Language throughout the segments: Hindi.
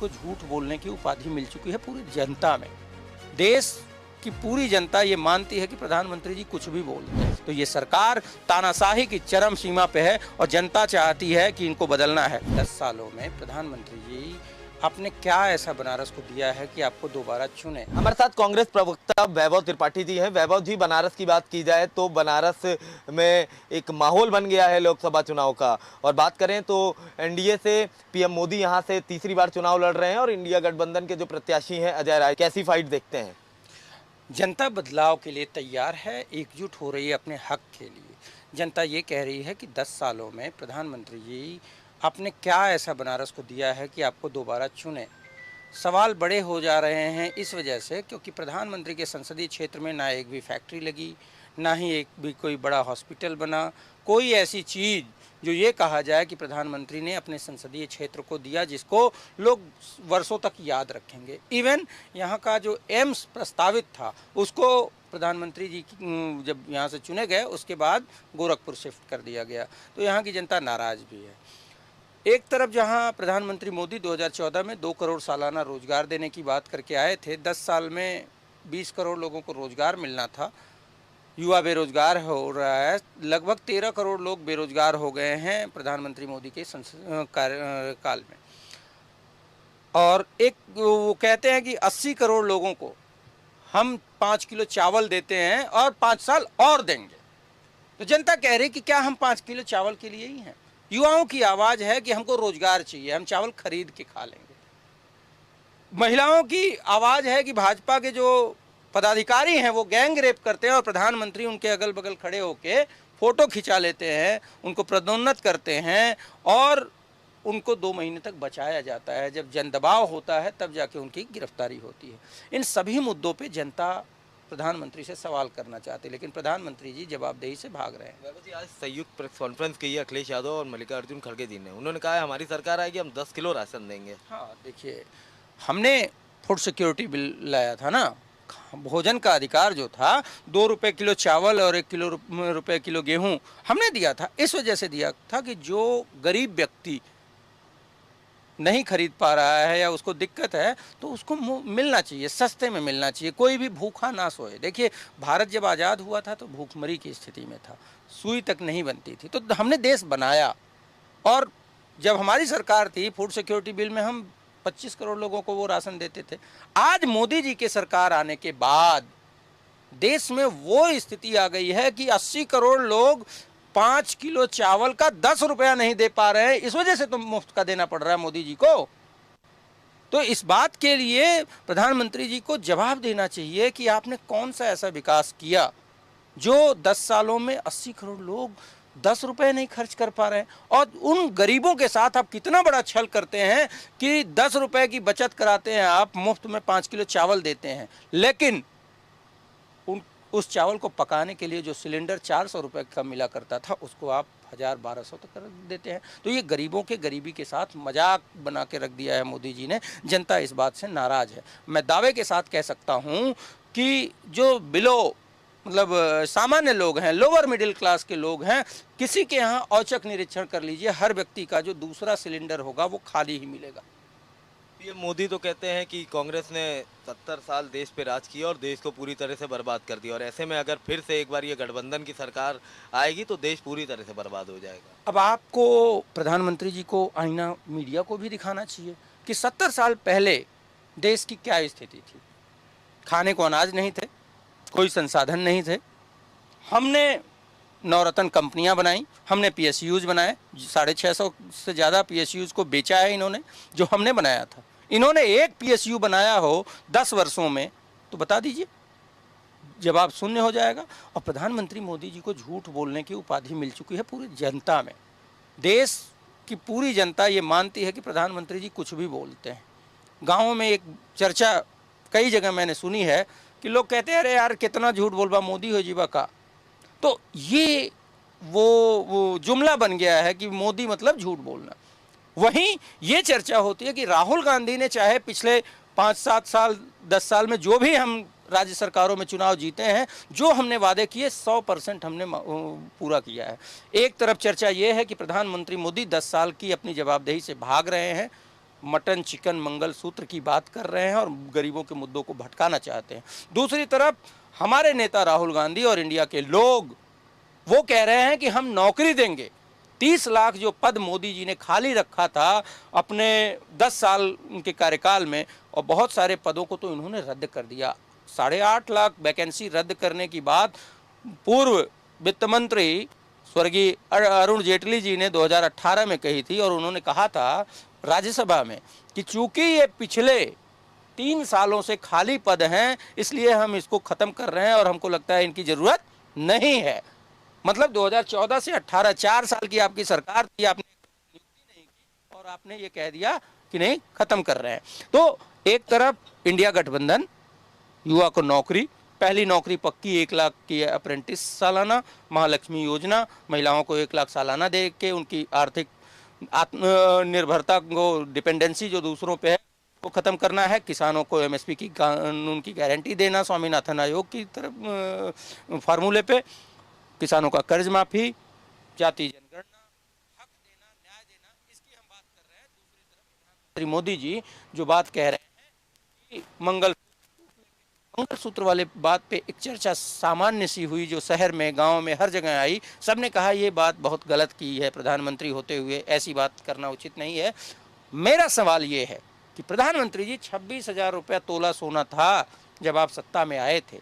को झूठ बोलने की उपाधि मिल चुकी है पूरी जनता में। देश की पूरी जनता ये मानती है कि प्रधानमंत्री जी कुछ भी बोलते हैं। तो ये सरकार तानाशाही की चरम सीमा पे है और जनता चाहती है कि इनको बदलना है। 10 सालों में प्रधानमंत्री जी आपने क्या ऐसा बनारस को दिया है कि आपको दोबारा चुने। हमारे साथ कांग्रेस प्रवक्ता वैभव त्रिपाठी जी हैं। वैभव जी, बनारस की बात की जाए तो बनारस में एक माहौल बन गया है लोकसभा चुनाव का, और बात करें तो एनडीए से पीएम मोदी यहां से तीसरी बार चुनाव लड़ रहे हैं और इंडिया गठबंधन के जो प्रत्याशी हैं अजय राय, कैसी फाइट देखते हैं? जनता बदलाव के लिए तैयार है, एकजुट हो रही है अपने हक के लिए। जनता ये कह रही है कि 10 सालों में प्रधानमंत्री जी आपने क्या ऐसा बनारस को दिया है कि आपको दोबारा चुने। सवाल बड़े हो जा रहे हैं इस वजह से क्योंकि प्रधानमंत्री के संसदीय क्षेत्र में ना एक भी फैक्ट्री लगी, ना ही एक भी कोई बड़ा हॉस्पिटल बना, कोई ऐसी चीज़ जो ये कहा जाए कि प्रधानमंत्री ने अपने संसदीय क्षेत्र को दिया जिसको लोग वर्षों तक याद रखेंगे। इवन यहाँ का जो एम्स प्रस्तावित था उसको प्रधानमंत्री जी जब यहाँ से चुने गए उसके बाद गोरखपुर शिफ्ट कर दिया गया। तो यहाँ की जनता नाराज़ भी है। एक तरफ जहां प्रधानमंत्री मोदी 2014 में 2 करोड़ सालाना रोजगार देने की बात करके आए थे, 10 साल में 20 करोड़ लोगों को रोजगार मिलना था, युवा बेरोजगार हो रहा है, लगभग 13 करोड़ लोग बेरोजगार हो गए हैं प्रधानमंत्री मोदी के कार्यकाल में। और एक वो कहते हैं कि 80 करोड़ लोगों को हम 5 किलो चावल देते हैं और 5 साल और देंगे। तो जनता कह रही कि क्या हम 5 किलो चावल के लिए ही हैं? युवाओं की आवाज़ है कि हमको रोजगार चाहिए, हम चावल खरीद के खा लेंगे। महिलाओं की आवाज़ है कि भाजपा के जो पदाधिकारी हैं वो गैंग रेप करते हैं और प्रधानमंत्री उनके अगल बगल खड़े होके फोटो खिंचा लेते हैं, उनको पदोन्नत करते हैं और उनको 2 महीने तक बचाया जाता है। जब जन दबाव होता है तब जाके उनकी गिरफ्तारी होती है। इन सभी मुद्दों पे जनता प्रधानमंत्री से सवाल करना चाहते, लेकिन प्रधानमंत्री जी जवाबदेही से भाग रहे हैं। जी, आज संयुक्त प्रेस कॉन्फ्रेंस की है अखिलेश यादव और मल्लिकार्जुन खड़गे जी ने। उन्होंने कहा है हमारी सरकार आएगी हम 10 किलो राशन देंगे। हाँ, देखिए, हमने फूड सिक्योरिटी बिल लाया था ना, भोजन का अधिकार जो था, 2 रुपये किलो चावल और 1 रुपये किलो गेहूँ हमने दिया था। इस वजह से दिया था कि जो गरीब व्यक्ति नहीं खरीद पा रहा है या उसको दिक्कत है तो उसको मिलना चाहिए, सस्ते में मिलना चाहिए, कोई भी भूखा ना सोए। देखिए, भारत जब आज़ाद हुआ था तो भूखमरी की स्थिति में था, सुई तक नहीं बनती थी, तो हमने देश बनाया। और जब हमारी सरकार थी, फूड सिक्योरिटी बिल में हम 25 करोड़ लोगों को वो राशन देते थे। आज मोदी जी के सरकार आने के बाद देश में वो स्थिति आ गई है कि 80 करोड़ लोग 5 किलो चावल का 10 रुपया नहीं दे पा रहे हैं। इस वजह से तो मुफ्त का देना पड़ रहा है मोदी जी को। तो इस बात के लिए प्रधानमंत्री जी को जवाब देना चाहिए कि आपने कौन सा ऐसा विकास किया जो 10 सालों में 80 करोड़ लोग 10 रुपए नहीं खर्च कर पा रहे हैं। और उन गरीबों के साथ आप कितना बड़ा छल करते हैं कि 10 रुपए की बचत कराते हैं, आप मुफ्त में 5 किलो चावल देते हैं, लेकिन उस चावल को पकाने के लिए जो सिलेंडर 400 रुपये का मिला करता था उसको आप 1000-1200 तक कर देते हैं। तो ये गरीबों के गरीबी के साथ मजाक बना के रख दिया है मोदी जी ने। जनता इस बात से नाराज़ है। मैं दावे के साथ कह सकता हूँ कि जो सामान्य लोग हैं, लोअर मिडिल क्लास के लोग हैं, किसी के यहाँ औचक निरीक्षण कर लीजिए, हर व्यक्ति का जो दूसरा सिलेंडर होगा वो खाली ही मिलेगा। पीएम मोदी तो कहते हैं कि कांग्रेस ने 70 साल देश पे राज किया और देश को पूरी तरह से बर्बाद कर दिया, और ऐसे में अगर फिर से एक बार ये गठबंधन की सरकार आएगी तो देश पूरी तरह से बर्बाद हो जाएगा। अब आपको प्रधानमंत्री जी को आईना मीडिया को भी दिखाना चाहिए कि 70 साल पहले देश की क्या स्थिति थी। खाने को अनाज नहीं थे, कोई संसाधन नहीं थे। हमने नवरत्न कंपनियां बनाई, हमने PSUs बनाए, 650 से ज़्यादा PSUs को बेचा है इन्होंने, जो हमने बनाया था। इन्होंने एक PSU बनाया हो 10 वर्षों में तो बता दीजिए, जवाब शून्य हो जाएगा। और प्रधानमंत्री मोदी जी को झूठ बोलने की उपाधि मिल चुकी है पूरी जनता में। देश की पूरी जनता ये मानती है कि प्रधानमंत्री जी कुछ भी बोलते हैं। गाँव में एक चर्चा कई जगह मैंने सुनी है कि लोग कहते हैं अरे यार कितना झूठ बोलबा मोदी हो जीवा का। तो ये वो जुमला बन गया है कि मोदी मतलब झूठ बोलना। वहीं ये चर्चा होती है कि राहुल गांधी ने चाहे पिछले 5-7 साल 10 साल में जो भी हम राज्य सरकारों में चुनाव जीते हैं, जो हमने वादे किए 100% हमने पूरा किया है। एक तरफ चर्चा ये है कि प्रधानमंत्री मोदी 10 साल की अपनी जवाबदेही से भाग रहे हैं, मटन चिकन मंगलसूत्र की बात कर रहे हैं और गरीबों के मुद्दों को भटकाना चाहते हैं। दूसरी तरफ हमारे नेता राहुल गांधी और इंडिया के लोग वो कह रहे हैं कि हम नौकरी देंगे। 30 लाख जो पद मोदी जी ने खाली रखा था अपने 10 साल के कार्यकाल में, और बहुत सारे पदों को तो इन्होंने रद्द कर दिया। 8.5 लाख वैकेंसी रद्द करने की बात पूर्व वित्त मंत्री स्वर्गीय अरुण जेटली जी ने 2018 में कही थी, और उन्होंने कहा था राज्यसभा में कि चूंकि ये पिछले 3 सालों से खाली पद हैं इसलिए हम इसको ख़त्म कर रहे हैं और हमको लगता है इनकी ज़रूरत नहीं है। मतलब 2014 से 18 4 साल की आपकी सरकार थी, आपने नियुक्ति नहीं की और आपने ये कह दिया कि नहीं ख़त्म कर रहे हैं। तो एक तरफ इंडिया गठबंधन युवा को नौकरी, पहली नौकरी पक्की 1 लाख की अप्रेंटिस सालाना, महालक्ष्मी योजना, महिलाओं को 1 लाख सालाना दे के उनकी आर्थिक आत्मनिर्भरता को, डिपेंडेंसी जो दूसरों पे है वो ख़त्म करना है, किसानों को एमएसपी की कानून की गारंटी देना, स्वामीनाथन आयोग की तरफ फार्मूले पे, किसानों का कर्ज माफी, जाति जनगणना, हक देना, न्याय देना, इसकी हम बात कर रहे हैं। दूसरी तरफ प्रधानमंत्री मोदी जी जो बात कह रहे हैं कि मंगलसूत्र वाले बात पे एक चर्चा सामान्य सी हुई जो शहर में गांव में हर जगह आई। सबने कहा ये बात बहुत गलत की है प्रधानमंत्री होते हुए, ऐसी बात करना उचित नहीं है। मेरा सवाल ये है कि प्रधानमंत्री जी 26,000 रुपया तोला सोना था जब आप सत्ता में आए थे,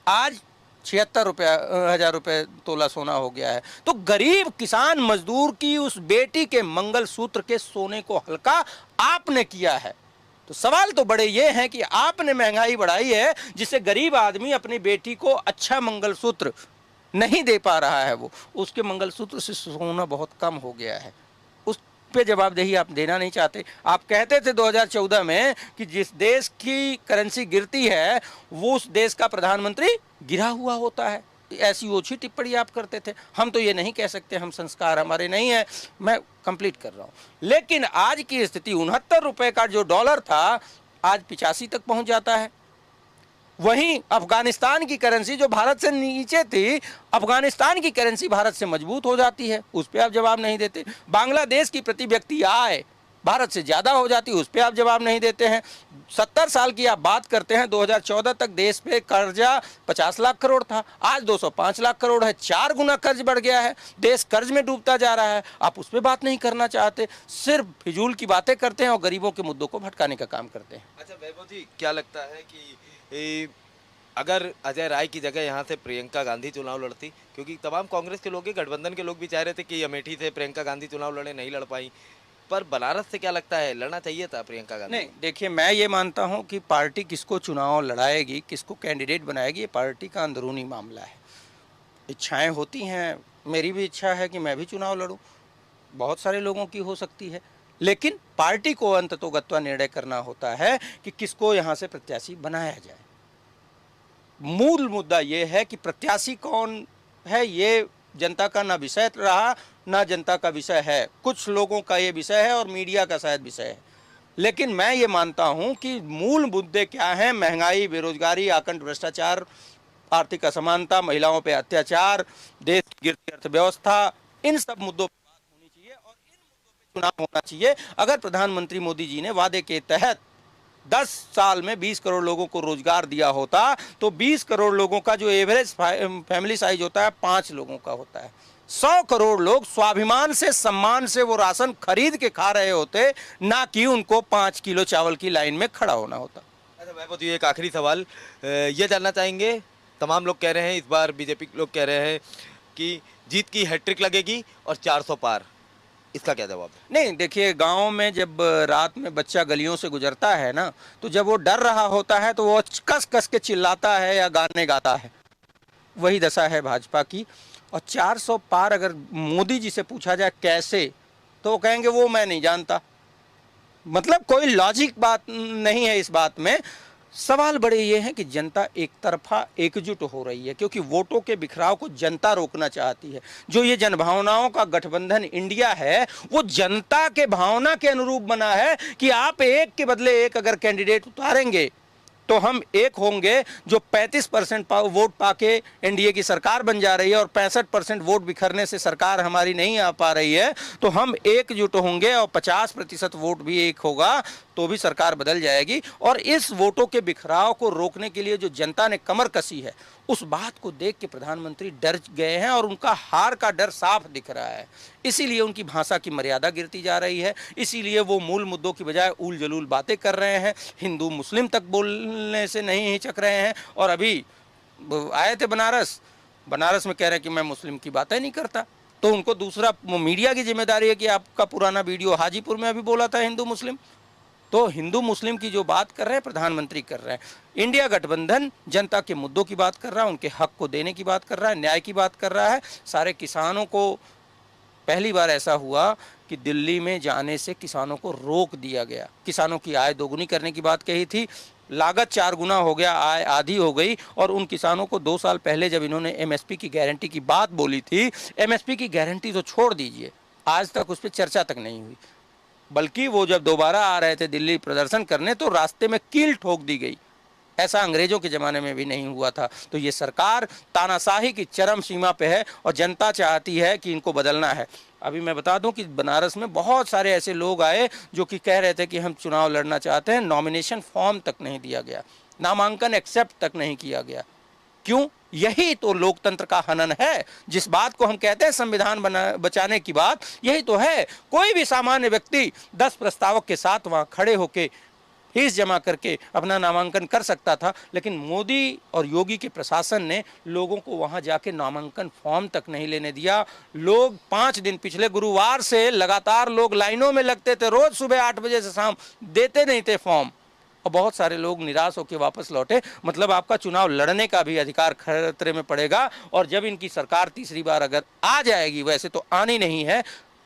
आज 76,000 रुपये तोला सोना हो गया है। तो गरीब किसान मजदूर की उस बेटी के मंगलसूत्र के सोने को हल्का आपने किया है। तो सवाल तो बड़े ये हैं कि आपने महंगाई बढ़ाई है जिससे गरीब आदमी अपनी बेटी को अच्छा मंगलसूत्र नहीं दे पा रहा है, वो उसके मंगलसूत्र से सोना बहुत कम हो गया है। उस पे जवाबदेही आप देना नहीं चाहते। आप कहते थे 2014 में कि जिस देश की करेंसी गिरती है वो उस देश का प्रधानमंत्री गिरा हुआ होता है। ऐसी ओछी टिप्पणी आप करते थे। हम तो ये नहीं कह सकते, हम संस्कार हमारे नहीं है। मैं कंप्लीट कर रहा हूँ। लेकिन आज की स्थिति 69 रुपए का जो डॉलर था आज 85 तक पहुंच जाता है। वहीं अफगानिस्तान की करेंसी जो भारत से नीचे थी, अफगानिस्तान की करेंसी भारत से मजबूत हो जाती है, उस पर आप जवाब नहीं देते। बांग्लादेश की प्रति व्यक्ति आय भारत से ज़्यादा हो जाती है, उस पर आप जवाब नहीं देते हैं। 70 साल की आप बात करते हैं, 2014 तक देश पे कर्जा 50 लाख करोड़ था, आज 205 लाख करोड़ है, 4 गुना कर्ज बढ़ गया है, देश कर्ज में डूबता जा रहा है। आप उस पर बात नहीं करना चाहते, सिर्फ फिजूल की बातें करते हैं और गरीबों के मुद्दों को भटकाने का काम करते हैं। अच्छा वैभव जी, क्या लगता है कि अगर अजय राय की जगह यहाँ से प्रियंका गांधी चुनाव लड़ती, क्योंकि तमाम कांग्रेस के लोग, गठबंधन के लोग भी चाह रहे थे कि अमेठी से प्रियंका गांधी चुनाव लड़े, नहीं लड़ पाई, पर बनारस से क्या लगता है लड़ना चाहिए था प्रियंका गांधी? नहीं, देखिए मैं ये मानता हूँ कि पार्टी किसको चुनाव लड़ाएगी, किसको कैंडिडेट बनाएगी, ये पार्टी का अंदरूनी मामला है। इच्छाएं होती हैं, मेरी भी इच्छा है कि मैं भी चुनाव लड़ूं, बहुत सारे लोगों की हो सकती है, लेकिन पार्टी को अंततोगत्वा निर्णय करना होता है कि किसको यहाँ से प्रत्याशी बनाया जाए। मूल मुद्दा ये है कि प्रत्याशी कौन है, ये जनता का ना विषय रहा ना जनता का विषय है। कुछ लोगों का ये विषय है और मीडिया का शायद विषय है, लेकिन मैं ये मानता हूँ कि मूल मुद्दे क्या हैं, महंगाई, बेरोजगारी, आकंठ भ्रष्टाचार, आर्थिक असमानता, महिलाओं पे अत्याचार, देश की गिरती अर्थव्यवस्था, इन सब मुद्दों पर बात होनी चाहिए और इन मुद्दों पे चुनाव होना चाहिए। अगर प्रधानमंत्री मोदी जी ने वादे के तहत 10 साल में 20 करोड़ लोगों को रोजगार दिया होता तो 20 करोड़ लोगों का जो एवरेज फैमिली साइज होता है 5 लोगों का होता है। 100 करोड़ लोग स्वाभिमान से, सम्मान से वो राशन खरीद के खा रहे होते, ना कि उनको 5 किलो चावल की लाइन में खड़ा होना होता। अच्छा वैभव जी, एक आखिरी सवाल ये जानना चाहेंगे, तमाम लोग कह रहे हैं, इस बार बीजेपी लोग कह रहे हैं कि जीत की हैट्रिक लगेगी और 400 पार, इसका क्या जवाब है? नहीं, देखिए गांव में जब रात में बच्चा गलियों से गुजरता है ना, तो जब वो डर रहा होता है तो वो कस कस के चिल्लाता है या गाने गाता है। वही दशा है भाजपा की। और 400 पार अगर मोदी जी से पूछा जाए कैसे, तो वो कहेंगे वो मैं नहीं जानता। मतलब कोई लॉजिक बात नहीं है इस बात में। सवाल बड़े ये हैं कि जनता एक तरफा एकजुट हो रही है, क्योंकि वोटों के बिखराव को जनता रोकना चाहती है। जो ये जनभावनाओं का गठबंधन इंडिया है वो जनता के भावना के अनुरूप बना है कि आप एक के बदले एक अगर कैंडिडेट उतारेंगे तो हम एक होंगे जो 35% वोट पाके एनडीए की सरकार बन जा रही है और 65% वोट बिखरने से सरकार हमारी नहीं आ पा रही है, तो हम एकजुट होंगे और 50% वोट भी एक होगा तो भी सरकार बदल जाएगी। और इस वोटों के बिखराव को रोकने के लिए जो जनता ने कमर कसी है, उस बात को देख के प्रधानमंत्री डर गए हैं और उनका हार का डर साफ दिख रहा है। इसीलिए उनकी भाषा की मर्यादा गिरती जा रही है, इसीलिए वो मूल मुद्दों की बजाय उल जलूल बातें कर रहे हैं, हिंदू मुस्लिम तक बोलने से नहीं हिचक रहे हैं। और अभी आए थे बनारस में कह रहे हैं कि मैं मुस्लिम की बातें नहीं करता। तो उनको दूसरा मीडिया की जिम्मेदारी है कि आपका पुराना वीडियो हाजीपुर में अभी बोला था हिंदू मुस्लिम, तो हिंदू मुस्लिम की जो बात कर रहे हैं प्रधानमंत्री कर रहे हैं। इंडिया गठबंधन जनता के मुद्दों की बात कर रहा है, उनके हक को देने की बात कर रहा है, न्याय की बात कर रहा है। सारे किसानों को पहली बार ऐसा हुआ कि दिल्ली में जाने से किसानों को रोक दिया गया। किसानों की आय दोगुनी करने की बात कही थी, लागत 4 गुना हो गया, आय आधी हो गई। और उन किसानों को 2 साल पहले जब इन्होंने एमएसपी की गारंटी की बात बोली थी, एमएसपी की गारंटी तो छोड़ दीजिए, आज तक उस पर चर्चा तक नहीं हुई। बल्कि वो जब दोबारा आ रहे थे दिल्ली प्रदर्शन करने तो रास्ते में कील ठोक दी गई। ऐसा अंग्रेजों के ज़माने में भी नहीं हुआ था। तो ये सरकार तानाशाही की चरम सीमा पे है और जनता चाहती है कि इनको बदलना है। अभी मैं बता दूं कि बनारस में बहुत सारे ऐसे लोग आए जो कि कह रहे थे कि हम चुनाव लड़ना चाहते हैं, नॉमिनेशन फॉर्म तक नहीं दिया गया, नामांकन एक्सेप्ट तक नहीं किया गया। क्यों? यही तो लोकतंत्र का हनन है। जिस बात को हम कहते हैं संविधान बचाने की बात, यही तो है। कोई भी सामान्य व्यक्ति 10 प्रस्तावक के साथ वहां खड़े होकर फीस जमा करके अपना नामांकन कर सकता था, लेकिन मोदी और योगी के प्रशासन ने लोगों को वहां जाके नामांकन फॉर्म तक नहीं लेने दिया। लोग 5 दिन, पिछले गुरुवार से लगातार लोग लाइनों में लगते थे, रोज सुबह 8 बजे से शाम, देते नहीं थे फॉर्म। और बहुत सारे लोग निराश होकर वापस लौटे। मतलब आपका चुनाव लड़ने का भी अधिकार खतरे में पड़ेगा। और जब इनकी सरकार तीसरी बार अगर आ जाएगी, वैसे तो आनी नहीं है,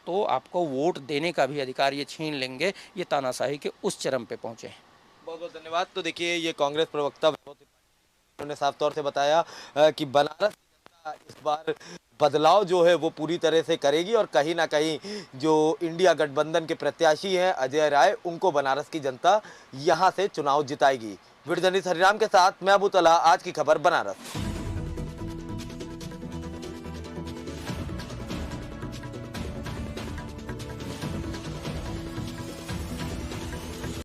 तो आपको वोट देने का भी अधिकार ये छीन लेंगे। ये तानाशाही के उस चरम पे पहुंचे हैं। बहुत बहुत धन्यवाद। तो देखिए, ये कांग्रेस प्रवक्ता उन्होंने साफ तौर से बताया कि बनारस की जनता इस बार बदलाव जो है वो पूरी तरह से करेगी और कहीं ना कहीं जो इंडिया गठबंधन के प्रत्याशी हैं अजय राय, उनको बनारस की जनता यहां से चुनाव जिताएगी। वीडियो जर्नलिस्ट हरिराम के साथ मैं अबू तला, आज की खबर बनारस।